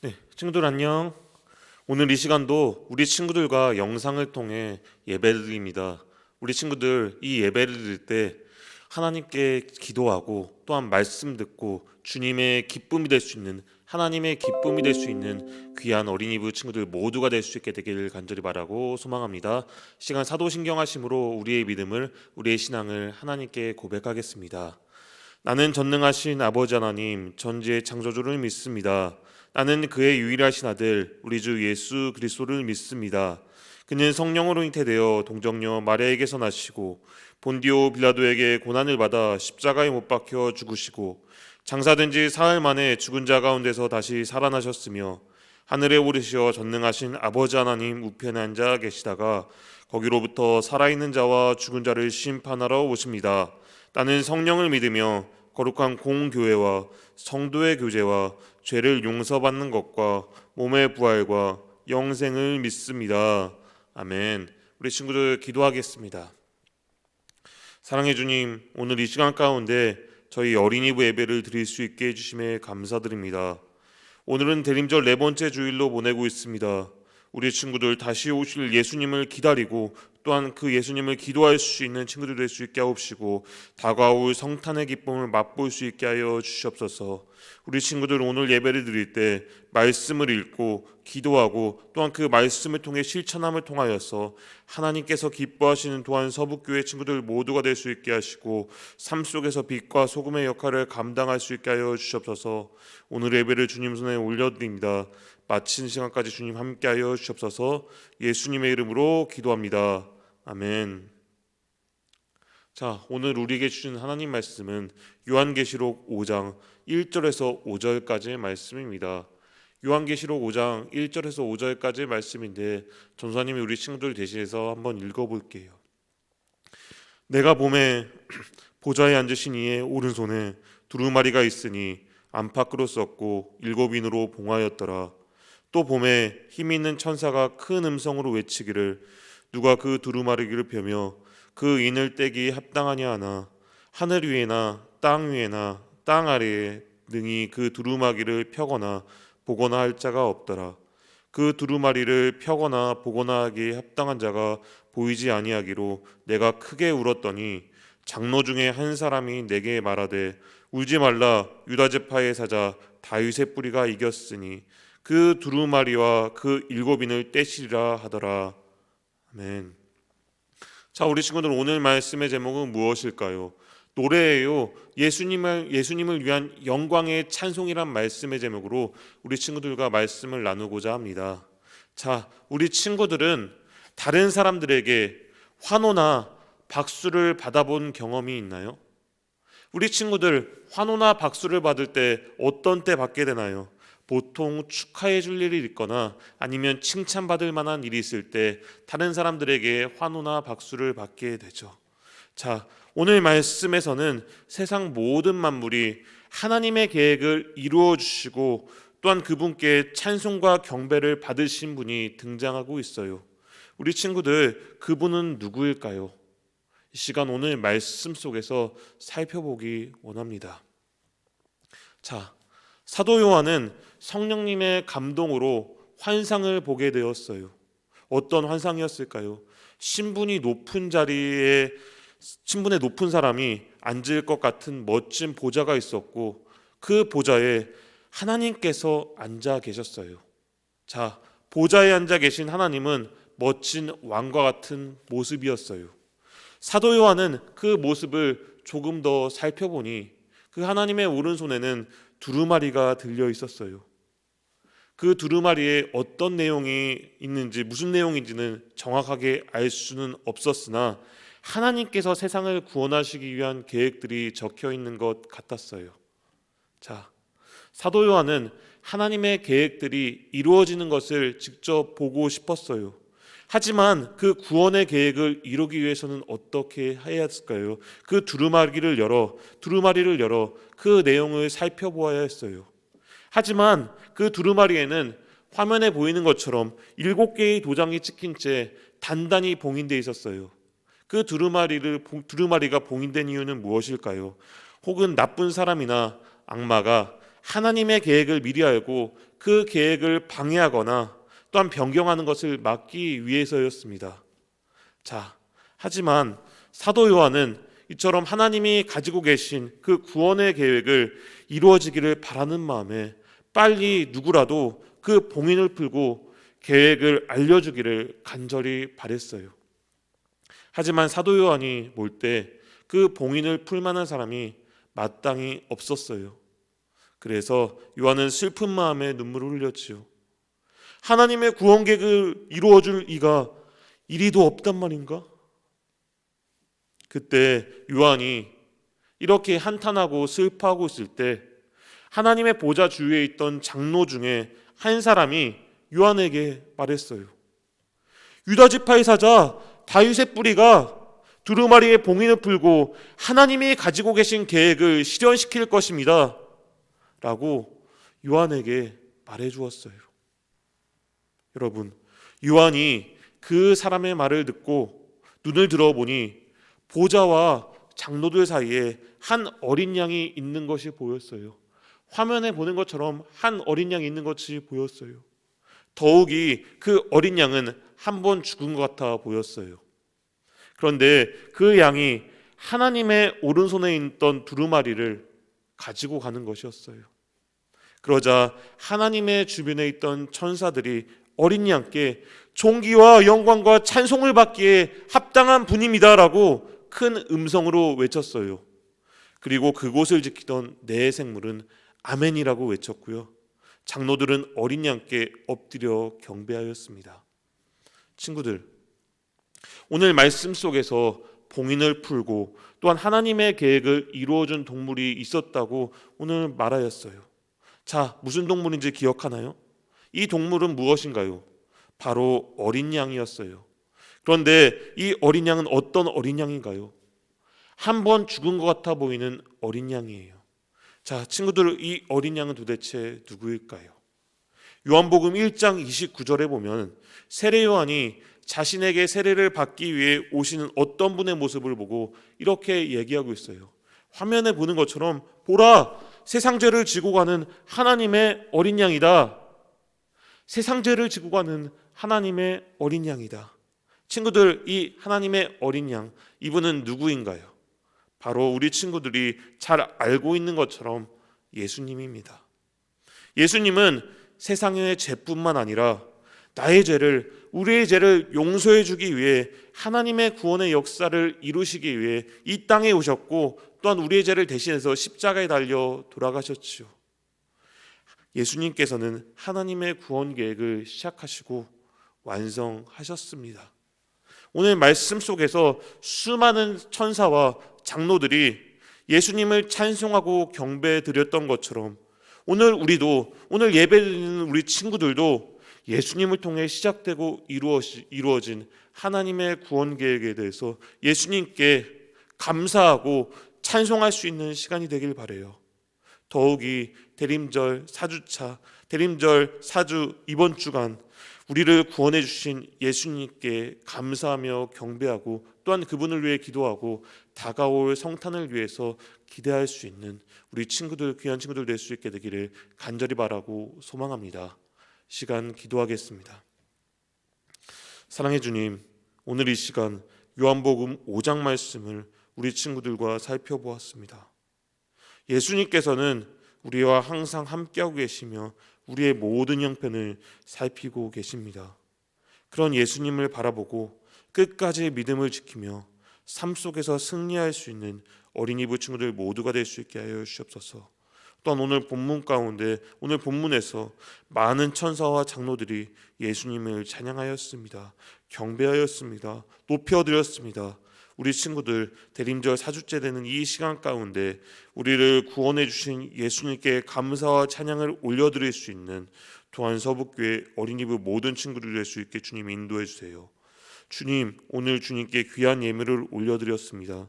네, 친구들 안녕. 오늘 이 시간도 우리 친구들과 영상을 통해 예배를 드립니다. 우리 친구들 이 예배를 드릴 때 하나님께 기도하고 또한 말씀 듣고 주님의 기쁨이 될 수 있는 하나님의 기쁨이 될 수 있는 귀한 어린이부 친구들 모두가 될 수 있게 되기를 간절히 바라고 소망합니다. 시간 사도신경 하심으로 우리의 믿음을 우리의 신앙을 하나님께 고백하겠습니다. 나는 전능하신 아버지 하나님 전지의 창조주를 믿습니다. 나는 그의 유일하신 아들 우리 주 예수 그리스도를 믿습니다. 그는 성령으로 잉태되어 동정녀 마리아에게서 나시고 본디오 빌라도에게 고난을 받아 십자가에 못 박혀 죽으시고 장사된 지 사흘 만에 죽은 자 가운데서 다시 살아나셨으며 하늘에 오르시어 전능하신 아버지 하나님 우편에 앉아 계시다가 거기로부터 살아있는 자와 죽은 자를 심판하러 오십니다. 나는 성령을 믿으며 거룩한 공교회와 성도의 교제와 죄를 용서받는 것과 몸의 부활과 영생을 믿습니다. 아멘. 우리 친구들 기도하겠습니다. 사랑해 주님, 오늘 이 시간 가운데 저희 어린이부 예배를 드릴 수 있게 해주심에 감사드립니다. 오늘은 대림절 네 번째 주일로 보내고 있습니다. 우리 친구들 다시 오실 예수님을 기다리고 또한 그 예수님을 기도할 수 있는 친구들 될 수 있게 하옵시고 다가올 성탄의 기쁨을 맛볼 수 있게 하여 주시옵소서. 우리 친구들 오늘 예배를 드릴 때 말씀을 읽고 기도하고 또한 그 말씀을 통해 실천함을 통하여서 하나님께서 기뻐하시는 또한 서북교회 친구들 모두가 될 수 있게 하시고 삶 속에서 빛과 소금의 역할을 감당할 수 있게 하여 주시옵소서. 오늘 예배를 주님 손에 올려드립니다. 마친 시간까지 주님 함께하여 주시옵소서. 예수님의 이름으로 기도합니다. 아멘. 자, 오늘 우리에게 주신 하나님 말씀은 요한계시록 5장 1절에서 5절까지의 말씀입니다. 요한계시록 5장 1절에서 5절까지의 말씀인데 전사님이 우리 친구들 대신해서 한번 읽어볼게요. 내가 봄에 보좌에 앉으신 이의 오른손에 두루마리가 있으니 안팎으로 썼고 7인으로 봉하였더라. 또 봄에 힘 있는 천사가 큰 음성으로 외치기를 누가 그 두루마리를 펴며 그 인을 떼기 합당하냐 하나 하늘 위에나 땅 위에나 땅 아래에 능히 그 두루마기를 펴거나 보거나 할 자가 없더라. 그 두루마리를 펴거나 보거나 하기에 합당한 자가 보이지 아니하기로 내가 크게 울었더니 장로 중에 한 사람이 내게 말하되 울지 말라 유다 지파의 사자 다윗의 뿌리가 이겼으니 그 두루마리와 그 7인을 떼시리라 하더라. 아멘. 자, 우리 친구들 오늘 말씀의 제목은 무엇일까요? 노래예요. 예수님을 위한 영광의 찬송이란 말씀의 제목으로 우리 친구들과 말씀을 나누고자 합니다. 자, 우리 친구들은 다른 사람들에게 환호나 박수를 받아본 경험이 있나요? 우리 친구들 환호나 박수를 받을 때 어떤 때 받게 되나요? 보통 축하해 줄 일이 있거나 아니면 칭찬받을 만한 일이 있을 때 다른 사람들에게 환호나 박수를 받게 되죠. 자, 오늘 말씀에서는 세상 모든 만물이 하나님의 계획을 이루어 주시고 또한 그분께 찬송과 경배를 받으신 분이 등장하고 있어요. 우리 친구들 그분은 누구일까요? 이 시간 오늘 말씀 속에서 살펴보기 원합니다. 자, 사도 요한은 성령님의 감동으로 환상을 보게 되었어요. 어떤 환상이었을까요? 신분의 높은 사람이 앉을 것 같은 멋진 보좌가 있었고 그 보좌에 하나님께서 앉아 계셨어요. 자, 보좌에 앉아 계신 하나님은 멋진 왕과 같은 모습이었어요. 사도 요한은 그 모습을 조금 더 살펴보니 그 하나님의 오른손에는 두루마리가 들려 있었어요. 그 두루마리에 어떤 내용이 있는지 무슨 내용인지는 정확하게 알 수는 없었으나 하나님께서 세상을 구원하시기 위한 계획들이 적혀 있는 것 같았어요. 자, 사도 요한은 하나님의 계획들이 이루어지는 것을 직접 보고 싶었어요. 하지만 그 구원의 계획을 이루기 위해서는 어떻게 해야 했을까요? 그 두루마리를 열어 그 내용을 살펴보아야 했어요. 하지만 그 두루마리에는 화면에 보이는 것처럼 7개의 도장이 찍힌 채 단단히 봉인되어 있었어요. 그 두루마리가 봉인된 이유는 무엇일까요? 혹은 나쁜 사람이나 악마가 하나님의 계획을 미리 알고 그 계획을 방해하거나 또한 변경하는 것을 막기 위해서였습니다. 자, 하지만 사도 요한은 이처럼 하나님이 가지고 계신 그 구원의 계획을 이루어지기를 바라는 마음에 빨리 누구라도 그 봉인을 풀고 계획을 알려주기를 간절히 바랬어요. 하지만 사도 요한이 볼 때 그 봉인을 풀 만한 사람이 마땅히 없었어요. 그래서 요한은 슬픈 마음에 눈물을 흘렸지요. 하나님의 구원 계획을 이루어줄 이가 이리도 없단 말인가? 그때 요한이 이렇게 한탄하고 슬퍼하고 있을 때 하나님의 보좌 주위에 있던 장로 중에 한 사람이 요한에게 말했어요. 유다 지파의 사자 다윗의 뿌리가 두루마리의 봉인을 풀고 하나님이 가지고 계신 계획을 실현시킬 것입니다 라고 요한에게 말해 주었어요. 여러분, 요한이 그 사람의 말을 듣고 눈을 들어보니 보좌와 장로들 사이에 한 어린 양이 있는 것이 보였어요. 화면에 보는 것처럼 한 어린 양이 있는 것이 보였어요. 더욱이 그 어린 양은 한 번 죽은 것 같아 보였어요. 그런데 그 양이 하나님의 오른손에 있던 두루마리를 가지고 가는 것이었어요. 그러자 하나님의 주변에 있던 천사들이 어린 양께 존귀와 영광과 찬송을 받기에 합당한 분입니다라고 큰 음성으로 외쳤어요. 그리고 그곳을 지키던 네 생물은 아멘이라고 외쳤고요. 장로들은 어린 양께 엎드려 경배하였습니다. 친구들, 오늘 말씀 속에서 봉인을 풀고 또한 하나님의 계획을 이루어준 동물이 있었다고 오늘 말하였어요. 자, 무슨 동물인지 기억하나요? 이 동물은 무엇인가요? 바로 어린 양이었어요. 그런데 이 어린 양은 어떤 어린 양인가요? 한 번 죽은 것 같아 보이는 어린 양이에요. 자, 친구들, 이 어린 양은 도대체 누구일까요? 요한복음 1장 29절에 보면 세례 요한이 자신에게 세례를 받기 위해 오시는 어떤 분의 모습을 보고 이렇게 얘기하고 있어요. 화면에 보는 것처럼 보라, 세상 죄를 지고 가는 하나님의 어린 양이다. 세상 죄를 지고 가는 하나님의 어린 양이다. 친구들, 이 하나님의 어린 양, 이분은 누구인가요? 바로 우리 친구들이 잘 알고 있는 것처럼 예수님입니다. 예수님은 세상의 죄뿐만 아니라 나의 죄를, 우리의 죄를 용서해 주기 위해 하나님의 구원의 역사를 이루시기 위해 이 땅에 오셨고 또한 우리의 죄를 대신해서 십자가에 달려 돌아가셨지요. 예수님께서는 하나님의 구원 계획을 시작하시고 완성하셨습니다. 오늘 말씀 속에서 수많은 천사와 장로들이 예수님을 찬송하고 경배해 드렸던 것처럼 오늘 우리도, 오늘 예배드리는 우리 친구들도 예수님을 통해 시작되고 이루어진 하나님의 구원 계획에 대해서 예수님께 감사하고 찬송할 수 있는 시간이 되길 바라요. 더욱이 대림절 4주차, 대림절 4주 이번 주간 우리를 구원해 주신 예수님께 감사하며 경배하고 또한 그분을 위해 기도하고 다가올 성탄을 위해서 기대할 수 있는 우리 친구들, 귀한 친구들 될 수 있게 되기를 간절히 바라고 소망합니다. 시간 기도하겠습니다. 사랑해 주님, 오늘 이 시간 요한복음 5장 말씀을 우리 친구들과 살펴보았습니다. 예수님께서는 우리와 항상 함께하고 계시며 우리의 모든 형편을 살피고 계십니다. 그런 예수님을 바라보고 끝까지 믿음을 지키며 삶 속에서 승리할 수 있는 어린이 부 친구들 모두가 될 수 있게 하여 주시옵소서. 또한 오늘 본문 가운데, 오늘 본문에서 많은 천사와 장로들이 예수님을 찬양하였습니다. 경배하였습니다. 높여드렸습니다. 우리 친구들 대림절 4주째 되는 이 시간 가운데 우리를 구원해 주신 예수님께 감사와 찬양을 올려드릴 수 있는 또한 서북교회 어린이부 모든 친구들 될 수 있게 주님 인도해 주세요. 주님, 오늘 주님께 귀한 예물을 올려드렸습니다.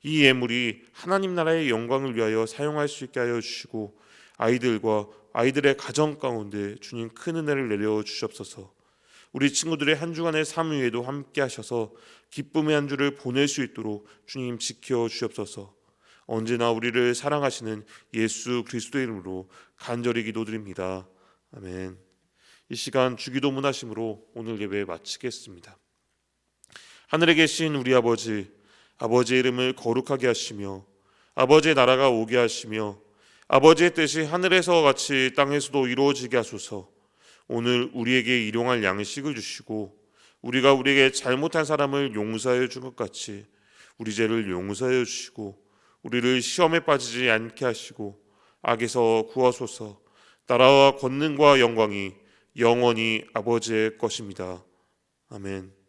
이 예물이 하나님 나라의 영광을 위하여 사용할 수 있게 하여 주시고 아이들과 아이들의 가정 가운데 주님 큰 은혜를 내려 주시옵소서. 우리 친구들의 한 주간의 삶 위에도 함께 하셔서 기쁨의 한 주를 보낼 수 있도록 주님 지켜 주시옵소서. 언제나 우리를 사랑하시는 예수 그리스도의 이름으로 간절히 기도드립니다. 아멘. 이 시간 주기도문 하심으로 오늘 예배 마치겠습니다. 하늘에 계신 우리 아버지, 아버지의 이름을 거룩하게 하시며 아버지의 나라가 오게 하시며 아버지의 뜻이 하늘에서 같이 땅에서도 이루어지게 하소서. 오늘 우리에게 일용할 양식을 주시고 우리가 우리에게 잘못한 사람을 용서하여 준 것 같이 우리 죄를 용서하여 주시고 우리를 시험에 빠지지 않게 하시고 악에서 구하소서. 나라와 권능과 영광이 영원히 아버지의 것입니다. 아멘.